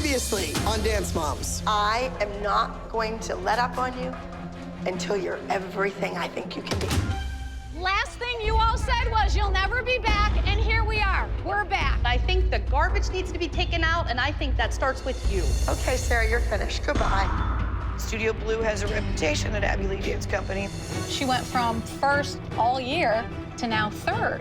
Previously on Dance Moms. I am not going to let up on you until you're everything I think you can be. Last thing you all said was you'll never be back, and here we are. We're back. I think the garbage needs to be taken out, and I think that starts with you. Okay, Sarah, you're finished. Goodbye. Studio Blue has a reputation at Abby Lee Dance Company. She went from first all year to now third.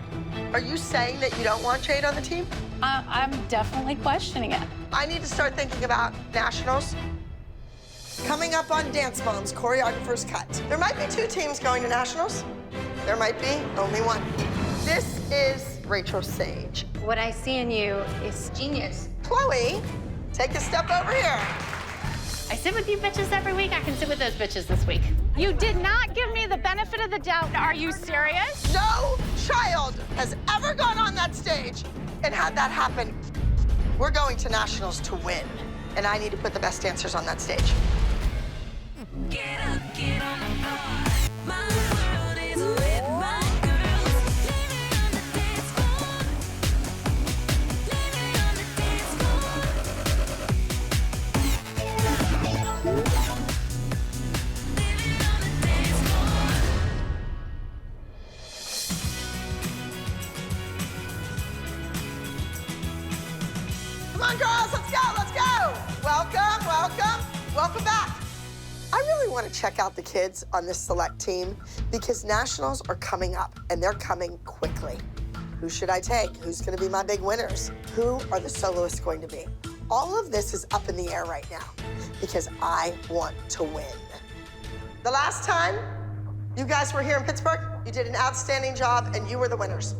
Are you saying that you don't want Jade on the team? I'm definitely questioning it. I need to start thinking about nationals. Coming up on Dance Moms Choreographer's Cut. There might be 2 teams going to nationals. There might be only one. This is Rachel Sage. What I see in you is genius. Chloe, take a step over here. I sit with you bitches every week. I can sit with those bitches this week. You did not give me the benefit of the doubt. Are you serious? No child has ever gone on that stage and had that happen. We're going to nationals to win, and I need to put the best dancers on that stage. Get up, get on the floor. My world is with my girls. Living on the dance floor. Living on the dance floor. Living on the dance floor. Come on, girls, let's go, let's go. Welcome, welcome, welcome back. I really want to check out the kids on this select team because nationals are coming up and they're coming quickly. Who should I take? Who's going to be my big winners? Who are the soloists going to be? All of this is up in the air right now because I want to win. The last time you guys were here in Pittsburgh, you did an outstanding job and you were the winners.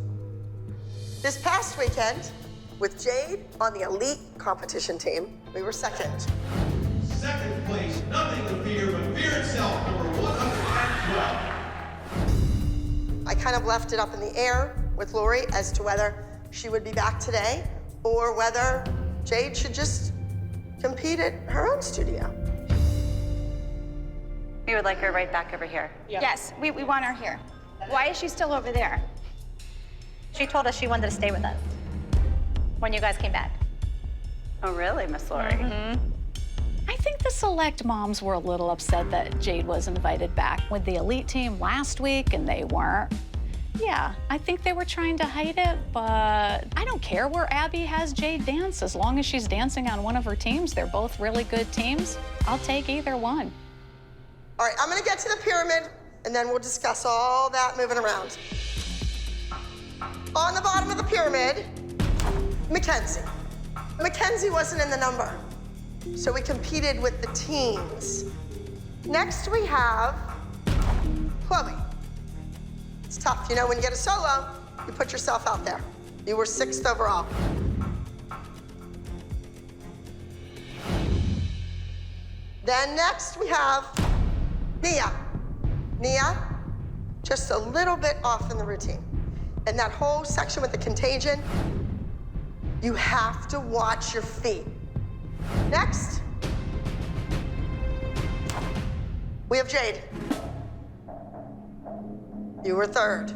This past weekend, with Jade on the elite competition team, we were second. Second place, nothing to fear but fear itself, number 112. I kind of left it up in the air with Lori as to whether she would be back today or whether Jade should just compete at her own studio. We would like her right back over here. Yes, we want her here. Why is she still over there? She told us she wanted to stay with us when you guys came back. Oh, really, Miss Lori? I think the select moms were a little upset that Jade was invited back with the elite team last week and they weren't. Yeah, I think they were trying to hide it, but I don't care where Abby has Jade dance as long as she's dancing on one of her teams. They're both really good teams. I'll take either one. All right, I'm gonna get to the pyramid and then we'll discuss all that moving around. On the bottom of the pyramid, Mackenzie. Mackenzie wasn't in the number, so we competed with the teams. Next we have Chloe. It's tough, you know, when you get a solo, you put yourself out there. You were 6th overall. Then next we have Nia. Nia, just a little bit off in the routine. And that whole section with the contagion, you have to watch your feet. Next, we have Jade. You were 3rd.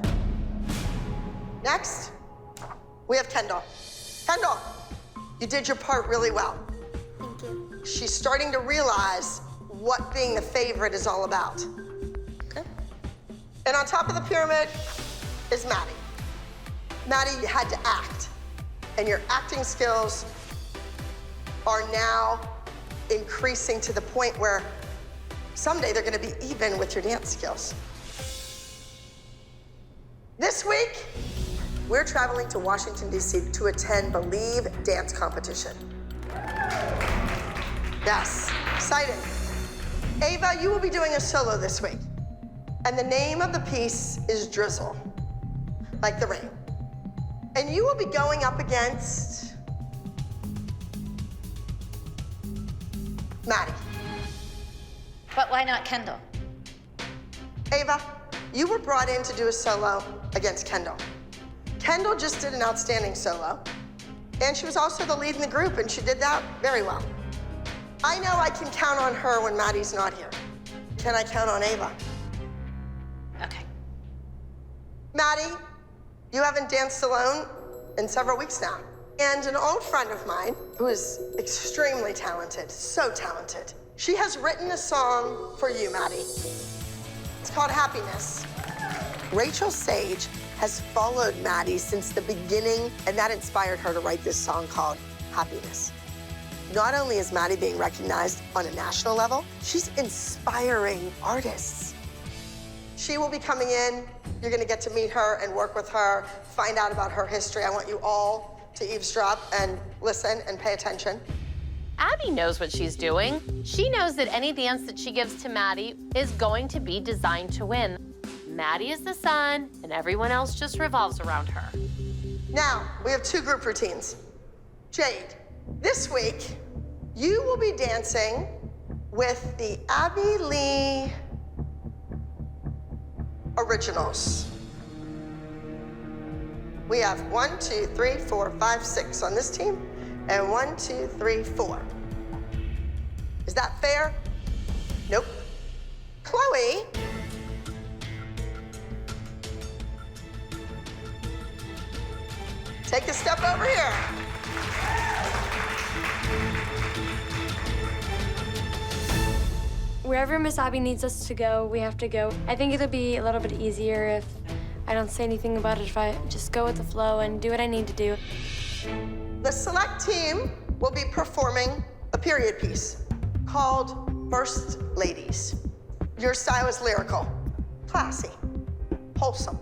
Next, we have Kendall. Kendall, you did your part really well. Thank you. She's starting to realize what being the favorite is all about. Okay. And on top of the pyramid is Maddie. Maddie, you had to act, and your acting skills are now increasing to the point where someday they're gonna be even with your dance skills. This week, we're traveling to Washington, D.C. to attend Believe Dance Competition. Yes, exciting. Ava, you will be doing a solo this week. And the name of the piece is Drizzle, like the rain. And you will be going up against Maddie. But why not Kendall? Ava, you were brought in to do a solo against Kendall. Kendall just did an outstanding solo, and she was also the lead in the group, and she did that very well. I know I can count on her when Maddie's not here. Can I count on Ava? Okay. Maddie, you haven't danced alone in several weeks now, And an old friend of mine who is extremely talented, so talented. She has written a song for you, Maddie. It's called Happiness. Rachel Sage has followed Maddie since the beginning, and that inspired her to write this song called Happiness. Not only is Maddie being recognized on a national level, she's inspiring artists. She will be coming in. You're gonna get to meet her and work with her, find out about her history. I want you all to eavesdrop and listen and pay attention. Abby knows what she's doing. She knows that any dance that she gives to Maddie is going to be designed to win. Maddie is the sun, and everyone else just revolves around her. Now, we have 2 group routines. Jade, this week, you will be dancing with the Abby Lee Originals. We have 1, 2, 3, 4, 5, 6 on this team, and 1, 2, 3, 4. Is that fair? Nope. Chloe, take a step over here. Wherever Miss Abby needs us to go, we have to go. I think it'll be a little bit easier if I don't say anything about it, if I just go with the flow and do what I need to do. The select team will be performing a period piece called First Ladies. Your style is lyrical, classy, wholesome.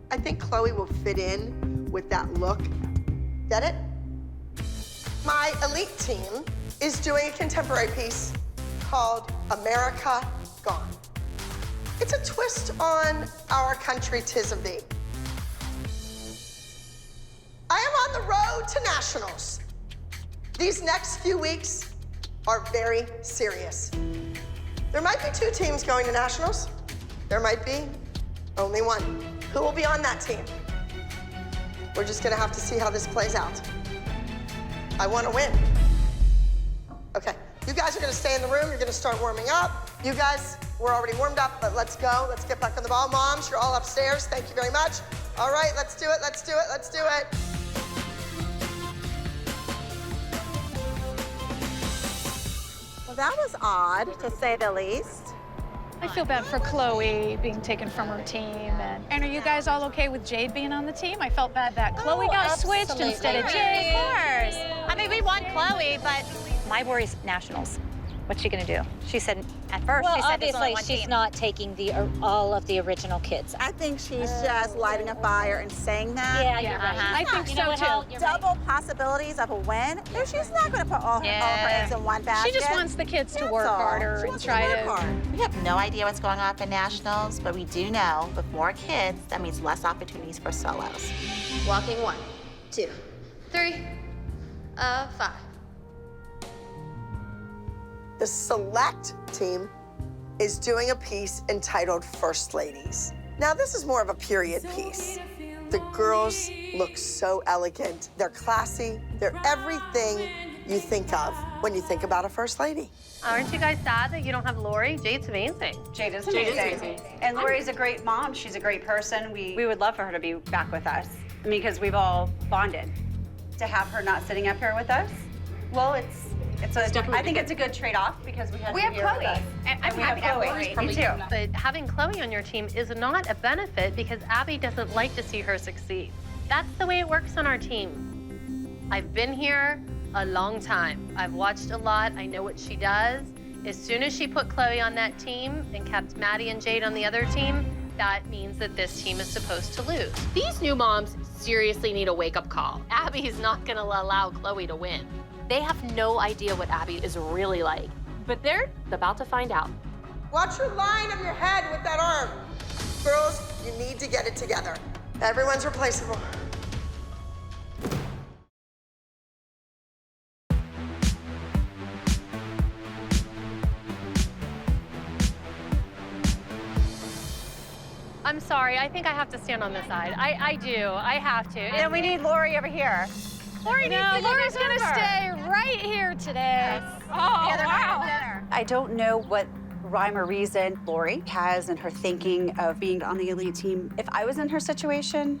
I think Chloe will fit in with that look. Get it? My elite team is doing a contemporary piece called America Gone. It's a twist on Our Country 'Tis of Thee. I am on the road to nationals. These next few weeks are very serious. There might be 2 teams going to nationals. There might be only 1. Who will be on that team? We're just gonna have to see how this plays out. I wanna win. Okay, you guys are gonna stay in the room. You're gonna start warming up. You guys, we're already warmed up, but let's go. Let's get back on the ball. Moms, you're all upstairs. Thank you very much. All right, let's do it, let's do it, let's do it. Well, that was odd, to say the least. I feel bad for Chloe being taken from her team. And are you guys all okay with Jade being on the team? I felt bad that Chloe got switched instead of Jade. Of course. I mean, we want Chloe, but my worry is nationals. What's she gonna do? She said at first, she said there's only one she's team. not taking all of the original kids. I think she's just lighting a fire and saying that. Yeah, you're right. I think so too. Double possibilities of a win. She's not going to put all her eggs in one basket. She just wants the kids to work harder and try to. We have no idea what's going on for nationals, but we do know with more kids, that means less opportunities for solos. Walking 1, 2, 3, 5. The select team is doing a piece entitled First Ladies. Now, this is more of a period piece. The girls look so elegant. They're classy. They're everything you think of when you think about a first lady. Aren't you guys sad that you don't have Lori? Jade's amazing. Jade is amazing. And Lori's a great mom. She's a great person. We would love for her to be back with us because we've all bonded. To have her not sitting up here with us, well, I think it's a good trade-off because we have Chloe. I'm happy to have Chloe. Me too. But having Chloe on your team is not a benefit because Abby doesn't like to see her succeed. That's the way it works on our team. I've been here a long time. I've watched a lot. I know what she does. As soon as she put Chloe on that team and kept Maddie and Jade on the other team, that means that this team is supposed to lose. These new moms seriously need a wake-up call. Abby's not gonna allow Chloe to win. They have no idea what Abby is really like, but they're about to find out. Watch your line of your head with that arm. Girls, you need to get it together. Everyone's replaceable. I'm sorry, I think I have to stand on this side. I do, I have to. And we need Lori over here. Lori's gonna stay right here today. Oh, wow. I don't know what rhyme or reason Lori has in her thinking of being on the elite team. If I was in her situation,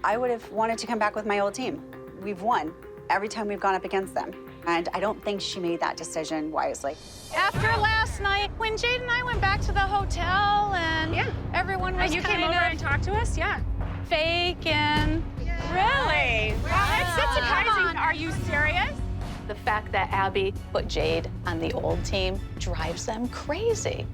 I would have wanted to come back with my old team. We've won every time we've gone up against them. And I don't think she made that decision wisely. After last night, when Jade and I went back to the hotel and everyone was And you came over and talked to us? Yeah. fake and... Really? Wow, that's surprising. Are you serious? The fact that Abby put Jade on the old team drives them crazy.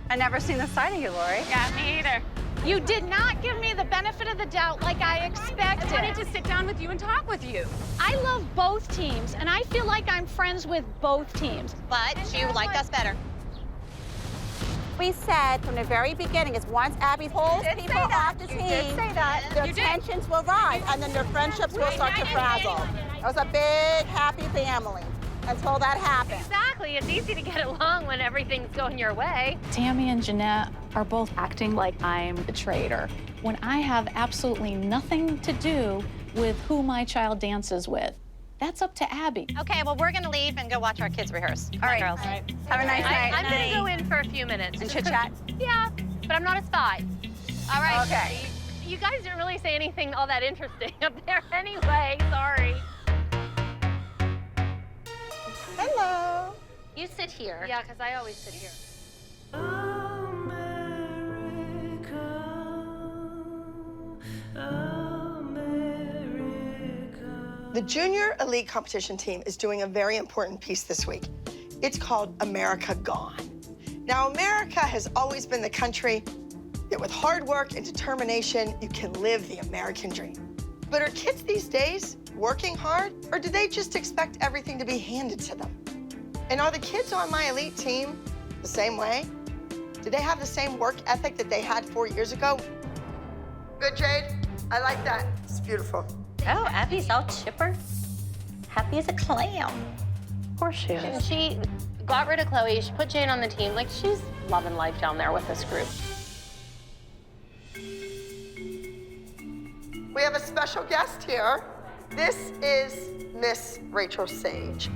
I've never seen this side of you, Lori. Yeah, me either. You did not give me the benefit of the doubt like I expected. I wanted to sit down with you and talk with you. I love both teams, and I feel like I'm friends with both teams. But you liked us better. We said from the very beginning is once Abby pulls people off the team, their tensions will rise and then their friendships will start to frazzle. It was a big, happy family until that happened. Exactly. It's easy to get along when everything's going your way. Tammy and Jeanette are both acting like I'm the traitor when I have absolutely nothing to do with who my child dances with. That's up to Abby. Okay, well, we're gonna leave and go watch our kids rehearse. All right, girls. Have a nice night. I'm gonna go in for a few minutes. And chit-chat? Yeah, but I'm not a spy. All right. Okay. You guys didn't really say anything all that interesting up there anyway. Sorry. Hello. You sit here. Yeah, because I always sit here. The Junior Elite Competition team is doing a very important piece this week. It's called America Gone. Now, America has always been the country that with hard work and determination, you can live the American dream. But are kids these days working hard, or do they just expect everything to be handed to them? And are the kids on my elite team the same way? Do they have the same work ethic that they had 4 years ago? Good, Jade. I like that. It's beautiful. Oh, Abby's all chipper. Happy as a clam. Of course she is. She got rid of Chloe. She put Jane on the team. Like, she's loving life down there with this group. We have a special guest here. This is Miss Rachel Sage.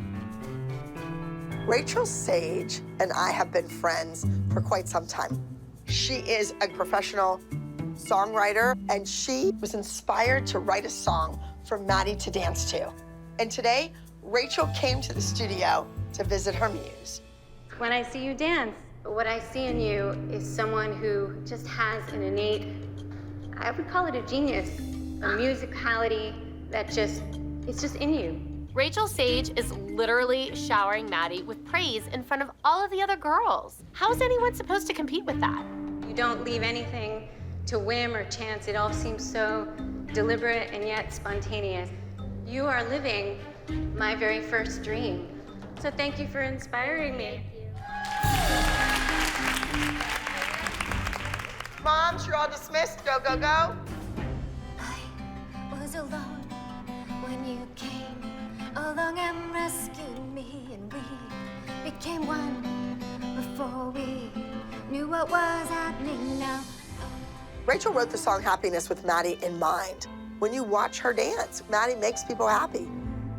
Rachel Sage and I have been friends for quite some time. She is a professional songwriter, and she was inspired to write a song for Maddie to dance to. And today, Rachel came to the studio to visit her muse. When I see you dance, what I see in you is someone who just has an innate, I would call it a genius, a musicality that it's just in you. Rachel Sage is literally showering Maddie with praise in front of all of the other girls. How is anyone supposed to compete with that? You don't leave anything to whim or chance. It all seems so deliberate and yet spontaneous. You are living my very first dream. So thank you for inspiring me. Moms, you're all dismissed. Go, go, go. Was alone when you came along and rescued me, and we became one before we knew what was happening now. Rachel wrote the song Happiness with Maddie in mind. When you watch her dance, Maddie makes people happy.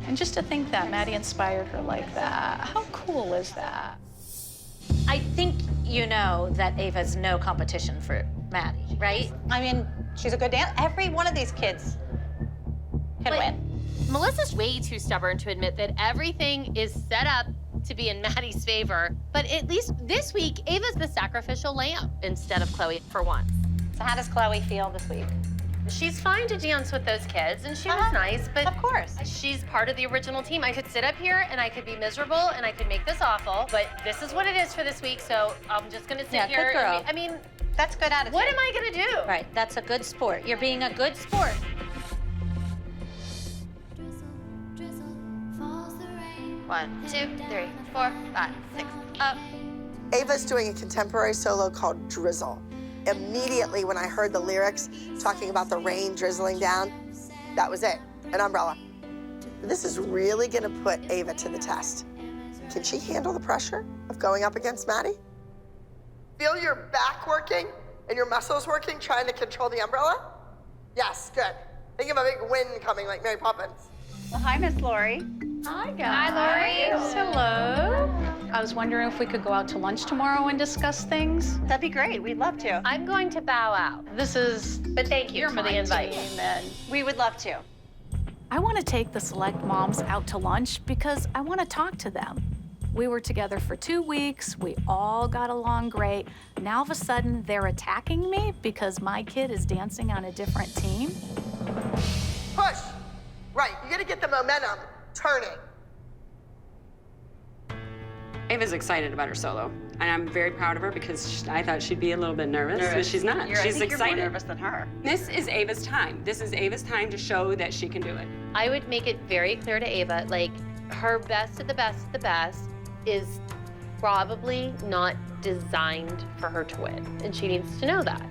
And just to think that Maddie inspired her like that, how cool is that? I think you know that Ava's no competition for Maddie, right? I mean, she's a good dancer. Every one of these kids can win. Melissa's way too stubborn to admit that everything is set up to be in Maddie's favor. But at least this week, Ava's the sacrificial lamb instead of Chloe for once. So how does Chloe feel this week? She's fine to dance with those kids, and she was nice, but of course, she's part of the original team. I could sit up here and I could be miserable and I could make this awful, but this is what it is for this week, so I'm just gonna sit here. Good girl. I mean, that's good attitude. What am I gonna do? Right, that's a good sport. You're being a good sport. Falls the rain. 1, 2, 3, 4, 5, 6, up. Ava's doing a contemporary solo called Drizzle. Immediately when I heard the lyrics talking about the rain drizzling down, that was it, an umbrella. This is really gonna put Ava to the test. Can she handle the pressure of going up against Maddie? Feel your back working and your muscles working, trying to control the umbrella? Yes, good. Think of a big wind coming like Mary Poppins. Well, hi, Miss Lori. Hi, guys. Hi, Lori. Hello. was wondering if we could go out to lunch tomorrow and discuss things. That'd be great. We'd love to. I'm going to bow out. This is, But thank you for the invite. and We would love to. I want to take the Select moms out to lunch because I want to talk to them. We were together for 2 weeks. We all got along great. Now, all of a sudden, they're attacking me because my kid is dancing on a different team. Push. Right, you gotta get the momentum turning. Ava's excited about her solo, and I'm very proud of her because I thought she'd be a little bit nervous, but she's not. I She's think excited. You're more nervous than her. This is Ava's time. This is Ava's time to show that she can do it. I would make it very clear to Ava, like, her best of the best of the best is probably not designed for her to win, and she needs to know that.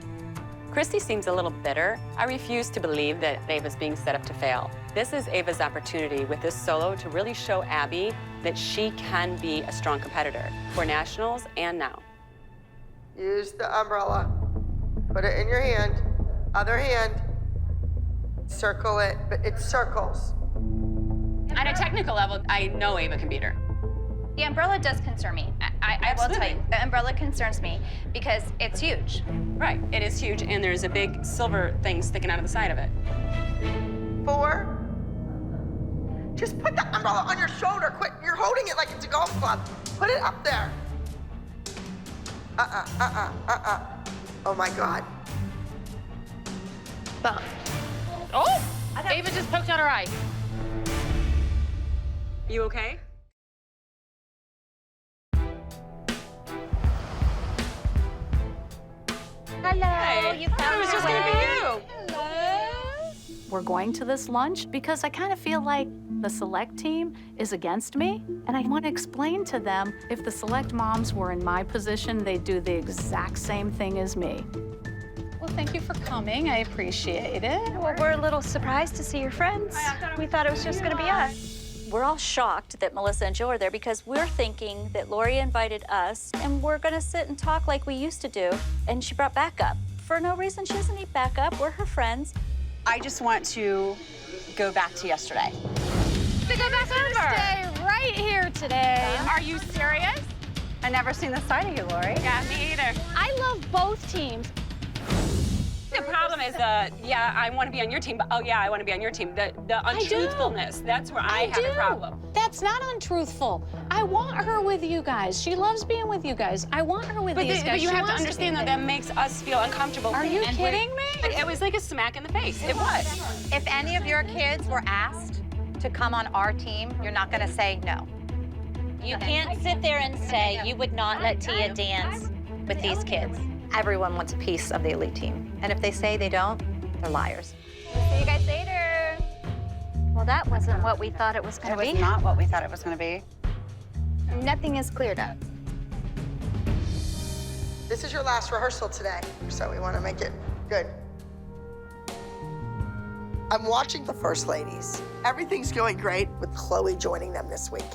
Christy seems a little bitter. I refuse to believe that Ava's being set up to fail. This is Ava's opportunity with this solo to really show Abby that she can be a strong competitor for nationals and now. Use the umbrella. Put it in your hand. Other hand. Circle it, but it circles. At a technical level, I know Ava can beat her. The umbrella does concern me. I will tell you, the umbrella concerns me because it's huge. Right, it is huge, and there's a big silver thing sticking out of the side of it. 4. Just put the umbrella on your shoulder. Quit, you're holding it like it's a golf club. Put it up there. Oh my God. Oh! Ava just poked out her eye. You okay? Hello, Hey, you found it was your just gonna be way. you. Hello. We're going to this lunch because I kind of feel like the Select team is against me, and I want to explain to them if the Select moms were in my position, they'd do the exact same thing as me. Well, thank you for coming. I appreciate it. Well, we're a little surprised to see your friends. We thought it was just going to be us. We're all shocked that Melissa and Joe are there because we're thinking that Lori invited us and we're gonna sit and talk like we used to do, and she brought backup. For no reason, she doesn't need backup. We're her friends. I just want to go back to yesterday. To go back over. Stay right here today. Are you serious? I've never seen this side of you, Lori. Yeah, me either. I love both teams. The problem is, yeah, I want to be on your team, but oh yeah, I want to be on your team. The untruthfulness, that's where I have a problem. That's not untruthful. I want her with you guys. She loves being with you guys. I want her with these guys. But you She have to wants understand be that there. makes us feel uncomfortable. Are you And kidding me? It was like a smack in the face. It was. If any of your kids were asked to come on our team, you're not gonna say no. You can't sit there and say you would not let Tia dance with these kids. Everyone wants a piece of the elite team. And if they say they don't, they're liars. See you guys later. Well, that wasn't what we thought it was It going to was be. not what we thought it was going to be. Nothing is cleared up. This is your last rehearsal today, so we want to make it good. I'm watching the First Ladies. Everything's going great with Chloe joining them this week.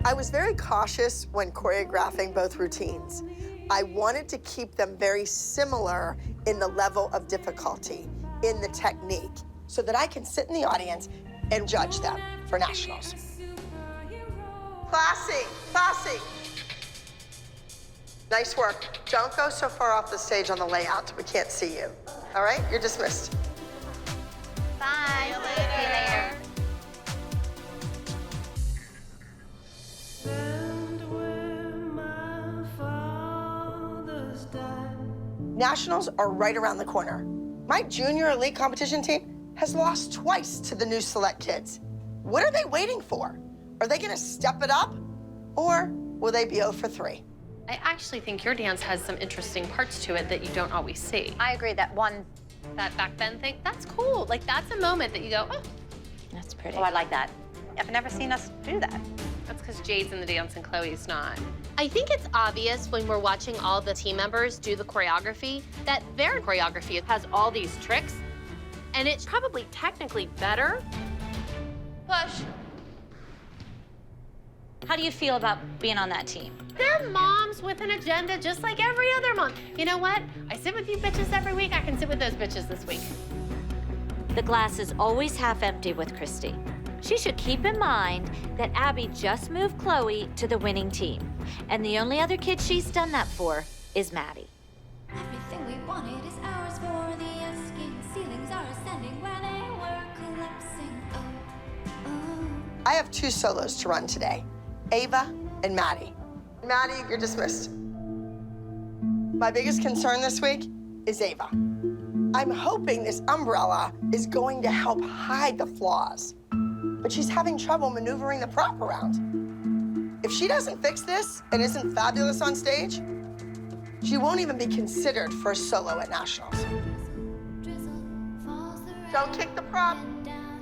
I was very cautious when choreographing both routines. I wanted to keep them very similar in the level of difficulty, in the technique, so that I can sit in the audience and judge them for nationals. Classy, classy. Nice work. Don't go so far off the stage on the layout. We can't see you. All right, you're dismissed. Bye. See you later. Nationals are right around the corner. My junior elite competition team has lost twice to the new Select kids. What are they waiting for? Are they gonna step it up? Or will they be 0 for 3? I actually think your dance has some interesting parts to it that you don't always see. I agree that That back bend thing, that's cool. Like, that's a moment that you go, oh, that's pretty. Oh, I like that. I've never seen us do that. that's because Jade's in the dance and Chloe's not. I think it's obvious when we're watching all the team members do the choreography that their choreography has all these tricks, and it's probably technically better. Push. How do you feel about being on that team? They're moms with an agenda just like every other mom. You know what? I sit with you bitches every week. I can sit with those bitches this week. The glass is always half empty with Christy. She should keep in mind that Abby just moved Chloe to the winning team. And the only other kid she's done that for is Maddie. Everything we wanted is ours for the asking. Ceilings are ascending where they were collapsing. I have 2 solos to run today, Ava and Maddie. Maddie, you're dismissed. My biggest concern this week is Ava. I'm hoping this umbrella is going to help hide the flaws, but she's having trouble maneuvering the prop around. If she doesn't fix this and isn't fabulous on stage, she won't even be considered for a solo at Nationals. Don't kick the prop.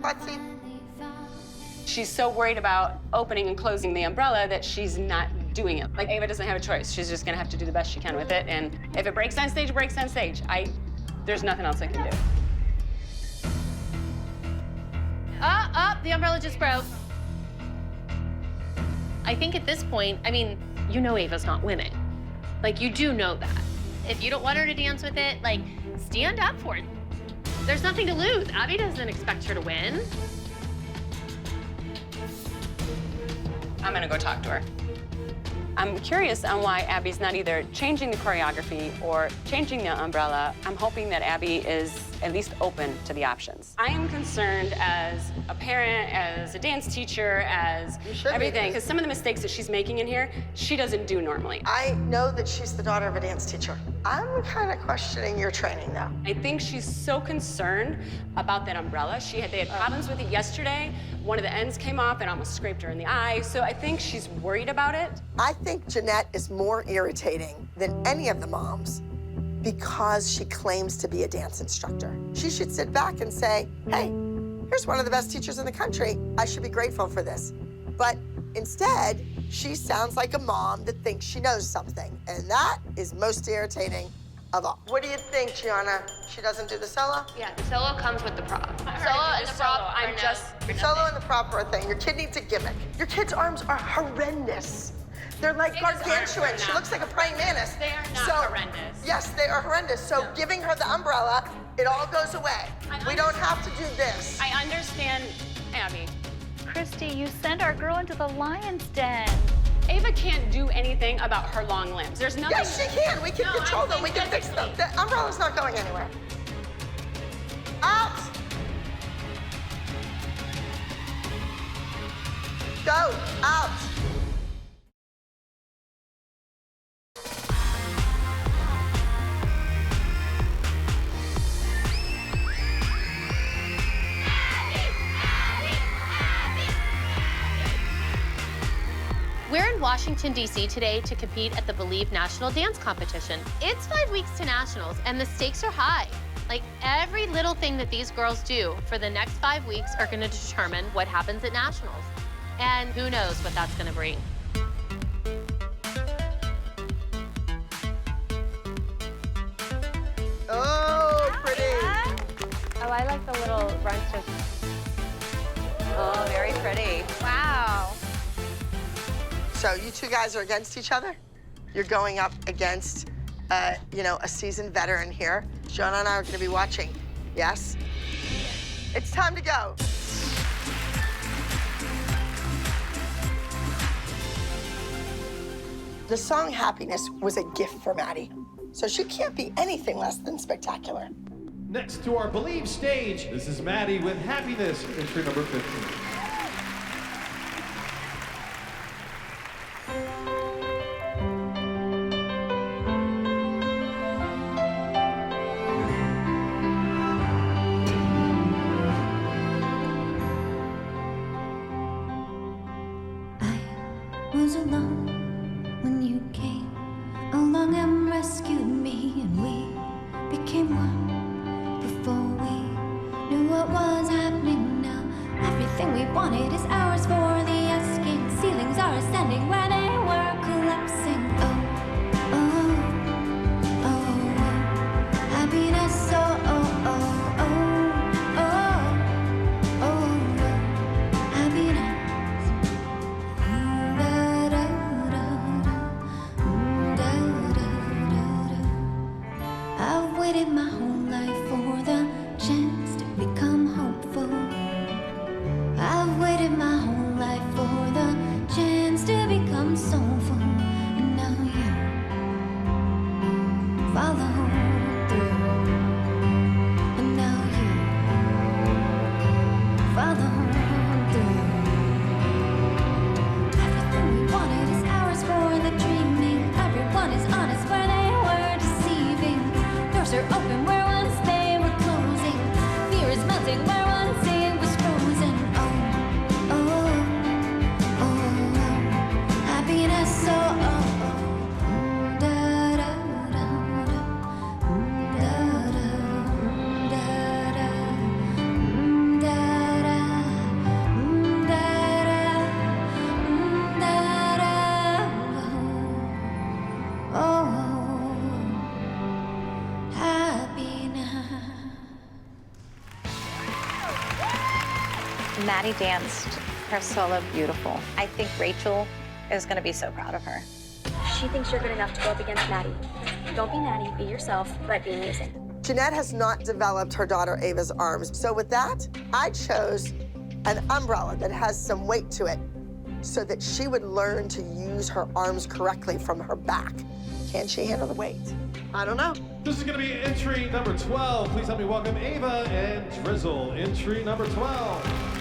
Let's see. She's so worried about opening and closing the umbrella that she's not doing it. Like, Ava doesn't have a choice. She's just gonna have to do the best she can with it. And if it breaks on stage, it breaks on stage. There's nothing else I can do. The umbrella just broke. I think at this point, I mean, you know Ava's not winning. Like, you do know that. If you don't want her to dance with it, like, stand up for it. There's nothing to lose. Abby doesn't expect her to win. I'm gonna go talk to her. I'm curious on why Abby's not either changing the choreography or changing the umbrella. I'm hoping that Abby is at least open to the options. I am concerned as a parent, as a dance teacher, as everything, because some of the mistakes that she's making in here, she doesn't do normally. I know that she's the daughter of a dance teacher. I'm kind of questioning your training, though. I think she's so concerned about that umbrella. They had problems with it yesterday. One of the ends came off and almost scraped her in the eye. So I think she's worried about it. I think Jeanette is more irritating than any of the moms because she claims to be a dance instructor. She should sit back and say, hey, here's one of the best teachers in the country. I should be grateful for this. But instead, she sounds like a mom that thinks she knows something. And that is most irritating of all. What do you think, Gianna? She doesn't do the solo? Yeah, the solo comes with the prop. Solo and the prop, The solo and the prop are a thing. Your kid needs a gimmick. Your kid's arms are horrendous. They're like gargantuan. She looks like a praying mantis. They are not horrendous. Yes, they are horrendous. So giving her the umbrella, it all goes away. We don't have to do this. I understand, Abby. Christy, you sent our girl into the lion's den. Ava can't do anything about her long limbs. There's nothing. Yes, she can. We can control them. We can fix them. The umbrella's not going anywhere. Out. Go. Out. We're in Washington, D.C. today to compete at the Believe National Dance Competition. It's 5 weeks to Nationals, and the stakes are high. Like, every little thing that these girls do for the next 5 weeks are gonna determine what happens at Nationals. And who knows what that's gonna bring. Oh, pretty. Oh, I like the little brunch. Oh, very pretty. Wow. So you 2 guys are against each other? You're going up against, you know, a seasoned veteran here. Jonah and I are gonna be watching. Yes? It's time to go. The song Happiness was a gift for Maddie, so she can't be anything less than spectacular. Next to our Believe stage, this is Maddie with Happiness, entry number 15. Was alone when you came along and rescued me, and we became one before we knew what was happening now. Everything we wanted is ours for the asking. Ceilings are ascending where they were collapsing. Oh, oh, oh, oh. Happiness, oh, oh, oh, oh, oh, oh, happiness. I've waited my whole life for the chance to become hopeful. I've waited Maddie danced her solo beautiful. I think Rachel is going to be so proud of her. She thinks you're good enough to go up against Maddie. Don't be Maddie, be yourself, but be amazing. Jeanette has not developed her daughter Ava's arms. So with that, I chose an umbrella that has some weight to it so that she would learn to use her arms correctly from her back. Can she handle the weight? I don't know. This is going to be entry number 12. Please help me welcome Ava and Drizzle. Entry number 12.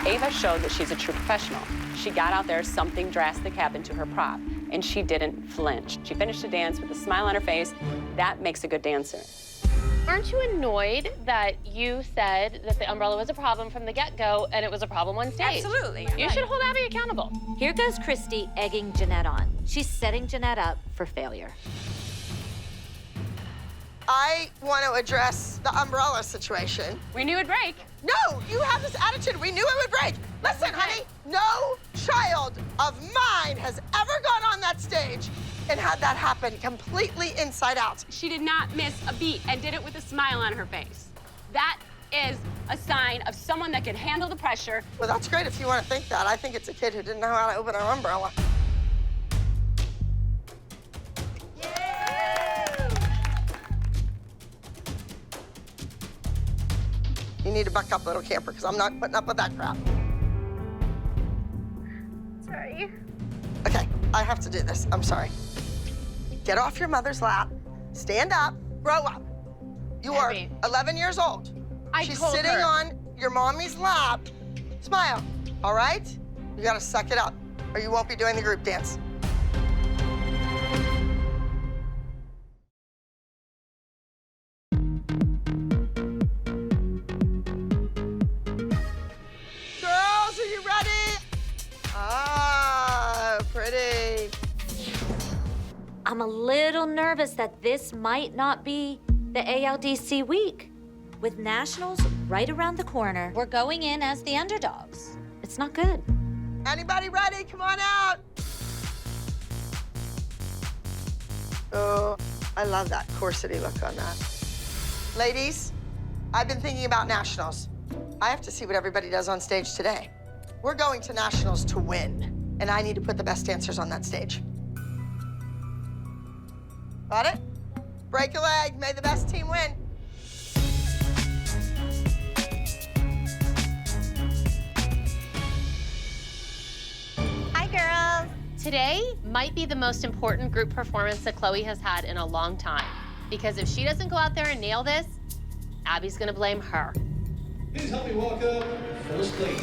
Ava showed that she's a true professional. She got out there, something drastic happened to her prop, and she didn't flinch. She finished the dance with a smile on her face. That makes a good dancer. Aren't you annoyed that you said that the umbrella was a problem from the get-go and it was a problem on stage? Absolutely. You should hold Abby accountable. Here goes Christy egging Jeanette on. She's setting Jeanette up for failure. I want to address the umbrella situation. We knew it'd break. No, you have this attitude. We knew it would break. Listen, honey, no child of mine has ever gone on that stage and had that happen completely inside out. She did not miss a beat and did it with a smile on her face. That is a sign of someone that can handle the pressure. Well, that's great if you want to think that. I think it's a kid who didn't know how to open her umbrella. You need to buck up, little camper, because I'm not putting up with that crap. Sorry. Okay, I have to do this. I'm sorry. Get off your mother's lap, stand up, grow up. You are 11 years old. She's sitting on your mommy's lap. Smile, all right? You gotta suck it up, or you won't be doing the group dance. Girls, are you ready? Ah, pretty. I'm a little nervous that this might not be the ALDC week. With nationals right around the corner, we're going in as the underdogs. It's not good. Anybody ready? Come on out. Oh, I love that corsety look on that. Ladies, I've been thinking about nationals. I have to see what everybody does on stage today. We're going to nationals to win, and I need to put the best dancers on that stage. Got it? Break a leg, may the best team win. Hi, girls. Today might be the most important group performance that Chloe has had in a long time. Because if she doesn't go out there and nail this, Abby's gonna blame her. Please help me welcome First Lady.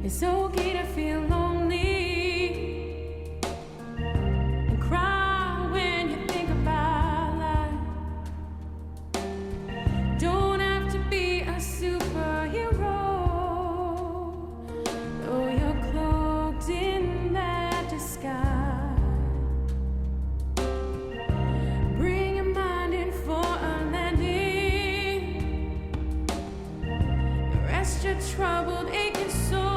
It's okay to feel lonely and cry when you think about life. Don't have to be a superhero, though you're cloaked in that disguise. Bring your mind in for a landing. Rest your troubled, aching soul.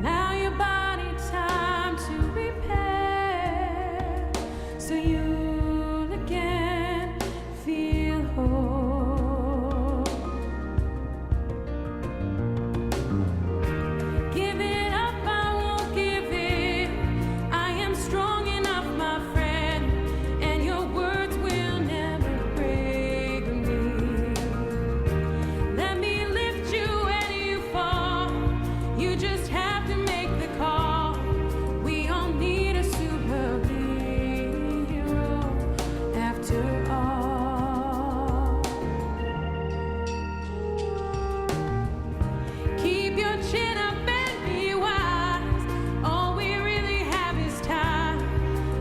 Allow your body time to repair, so you'll again feel whole. Give it up, I won't give in. I am strong enough, my friend, and your words will never break me. Let me lift you when you fall. You just have to make the call. We all need a superhero after all. Keep your chin up and be wise. All we really have is time,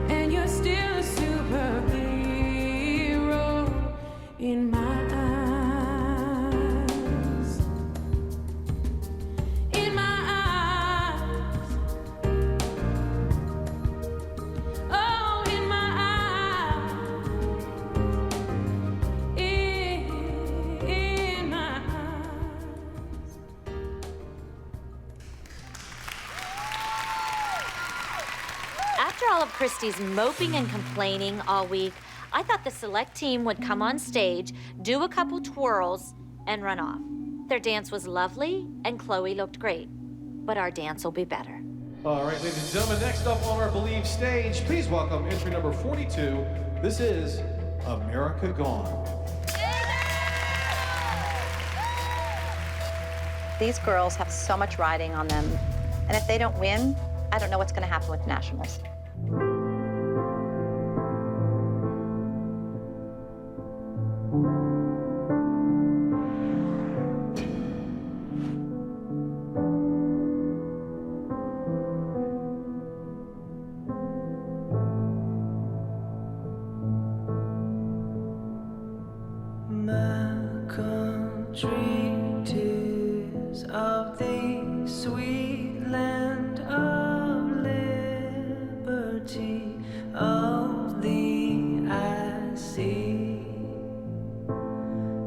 and you're still a superhero in my eyes. In my eyes. Oh, in my eyes. In my eyes. After all of Christy's moping and complaining all week, I thought the select team would come on stage, do a couple twirls, and run off. Their dance was lovely, and Chloe looked great. But our dance will be better. All right, ladies and gentlemen, next up on our Believe stage, please welcome entry number 42. This is America Gone. These girls have so much riding on them, and if they don't win, I don't know what's going to happen with nationals. My country, 'tis of the sweet land of liberty, of the I see.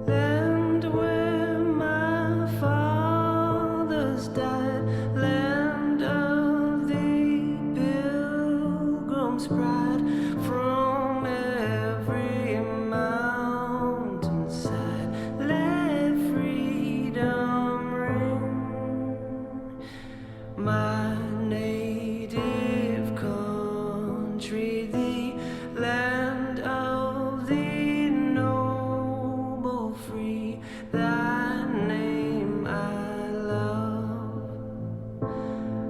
Land where my fathers died, land of the Pilgrim's pride, from every mountainside, let freedom ring. My native country, the land of the noble free, thy name I love.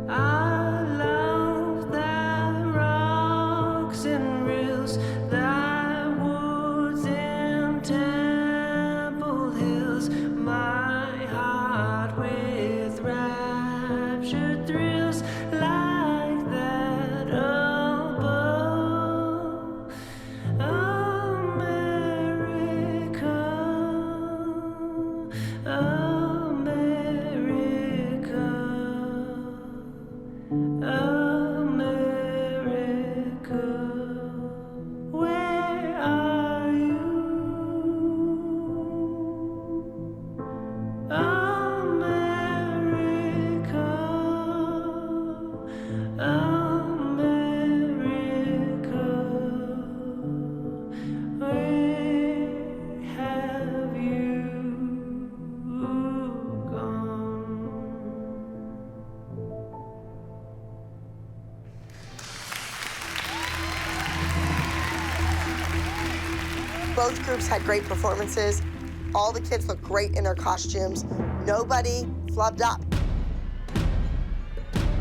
I love thy rocks and rills, thy woods and temple hills. My heart with rapture thrills like that above. America, America, America, where are you? America, America, where have you gone? Both groups had great performances. All the kids look great in their costumes. Nobody flubbed up.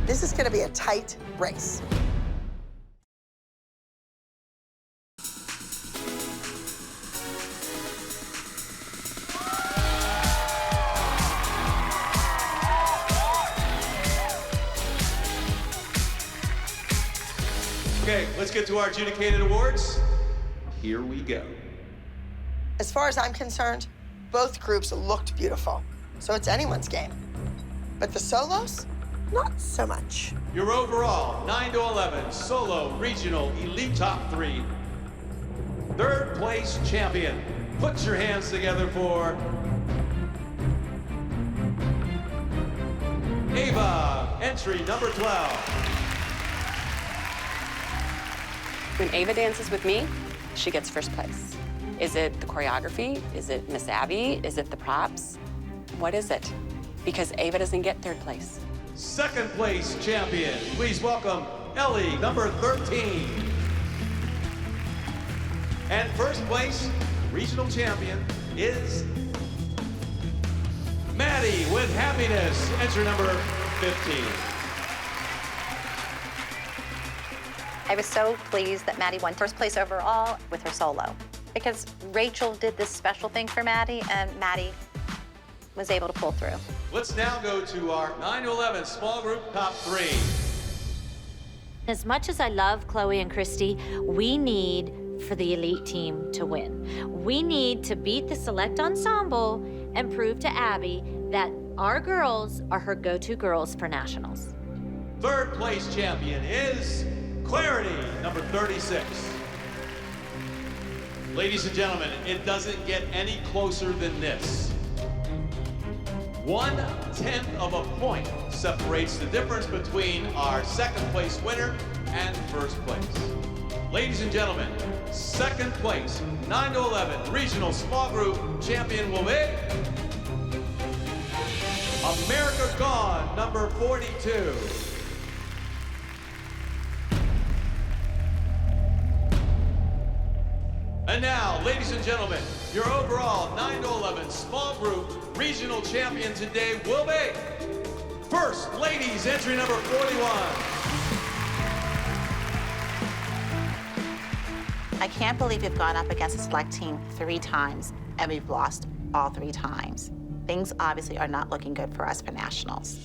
This is gonna be a tight race. Okay, let's get to our adjudicated awards. Here we go. As far as I'm concerned, both groups looked beautiful, so it's anyone's game. But the solos, not so much. Your overall 9 to 11 solo regional elite top 3. Third place champion. Put your hands together for Ava, entry number 12. When Ava dances with me, she gets first place. Is it the choreography? Is it Miss Abby? Is it the props? What is it? Because Ava doesn't get third place. Second place champion. Please welcome Ellie, number 13. And first place regional champion is Maddie with Happiness, entry number 15. I was so pleased that Maddie won first place overall with her solo because Rachel did this special thing for Maddie and Maddie was able to pull through. Let's now go to our 9 to 11 small group top 3. As much as I love Chloe and Christy, we need for the elite team to win. We need to beat the select ensemble and prove to Abby that our girls are her go-to girls for nationals. Third place champion is Clarity, number 36. Ladies and gentlemen, it doesn't get any closer than this. 1/10 of a point separates the difference between our second place winner and first place. Ladies and gentlemen, second place, 9 to 11 regional small group champion will be America Gone, number 42. And now, ladies and gentlemen, your overall 9 to 11 small group regional champion today will be First Ladies, entry number 41. I can't believe we've gone up against a select team 3 times and we've lost all 3 times. Things obviously are not looking good for us for nationals.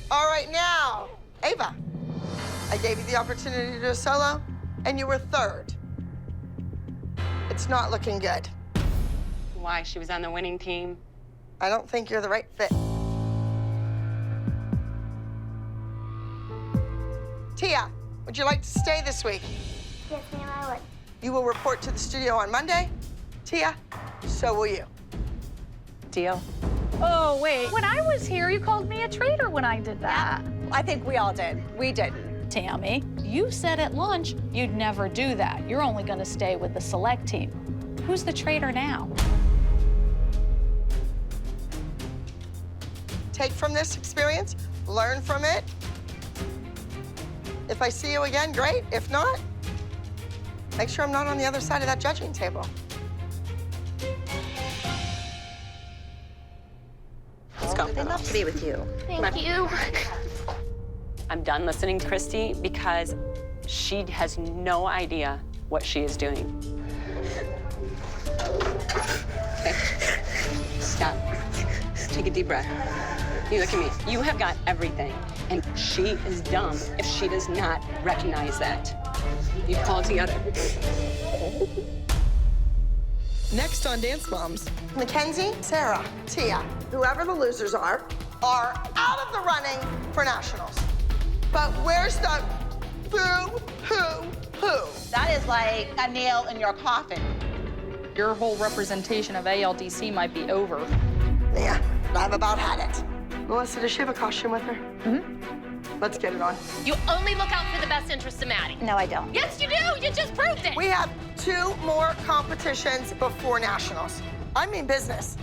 All right, now, Ava, I gave you the opportunity to do a solo, and you were third. It's not looking good. Why? She was on the winning team. I don't think you're the right fit. Tia, would you like to stay this week? Yes, ma'am, I would. You will report to the studio on Monday. Tia, so will you. Deal. Oh, wait. When I was here, you called me a traitor when I did that. I think we all did. We didn't. Tammy, you said at lunch you'd never do that. You're only going to stay with the select team. Who's the traitor now? Take from this experience, learn from it. If I see you again, great. If not, make sure I'm not on the other side of that judging table. Let's go. They'd love to be with you. Thank you. I'm done listening to Christy because she has no idea what she is doing. Okay. Stop. Take a deep breath. You look at me. You have got everything, and she is dumb if she does not recognize that. You pull it together. Next on Dance Moms, Mackenzie, Sarah, Tia, whoever the losers are out of the running for nationals. But where's the boo-hoo-hoo? That is like a nail in your coffin. Your whole representation of ALDC might be over. Yeah, I've about had it. Melissa, does she have a costume with her? Mm-hmm. Let's get it on. You only look out for the best interest of Maddie. No, I don't. Yes, you do. You just proved it. We have 2 more competitions before nationals. I mean business.